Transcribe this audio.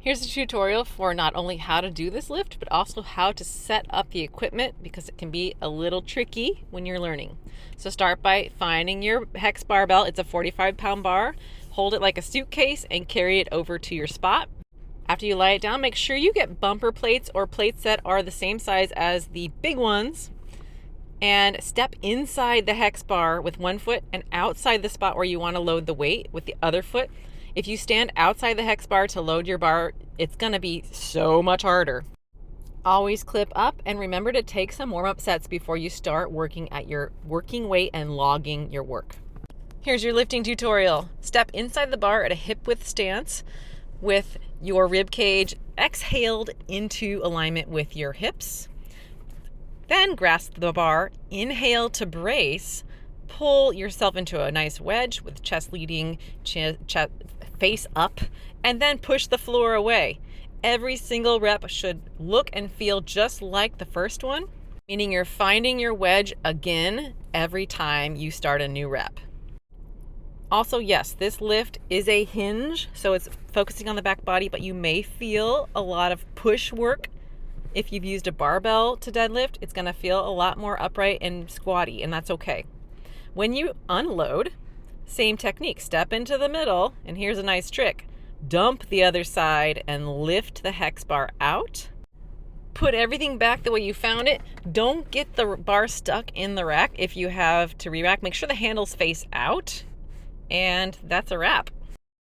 Here's a tutorial for not only how to do this lift, but also how to set up the equipment, because it can be a little tricky when you're learning. So start by finding your hex barbell. It's a 45-pound bar. Hold it like a suitcase and carry it over to your spot. After you lie it down, make sure you get bumper plates or plates that are the same size as the big ones, and step inside the hex bar with one foot and outside the spot where you want to load the weight with the other foot. If you stand outside the hex bar to load your bar, it's going to be so much harder. Always clip up, and remember to take some warm-up sets before you start working at your working weight and logging your work. Here's your lifting tutorial. Step inside the bar at a hip width stance with your rib cage exhaled into alignment with your hips. Then grasp the bar, inhale to brace, pull yourself into a nice wedge with chest leading, face up, and then push the floor away. Every single rep should look and feel just like the first one, meaning you're finding your wedge again every time you start a new rep. Also, yes, this lift is a hinge, so it's focusing on the back body, but you may feel a lot of push work. If you've used a barbell to deadlift, it's going to feel a lot more upright and squatty, and that's okay. When you unload, same technique. Step into the middle, and here's a nice trick. Dump the other side and lift the hex bar out. Put everything back the way you found it. Don't get the bar stuck in the rack if you have to re-rack. Make sure the handles face out, and that's a wrap.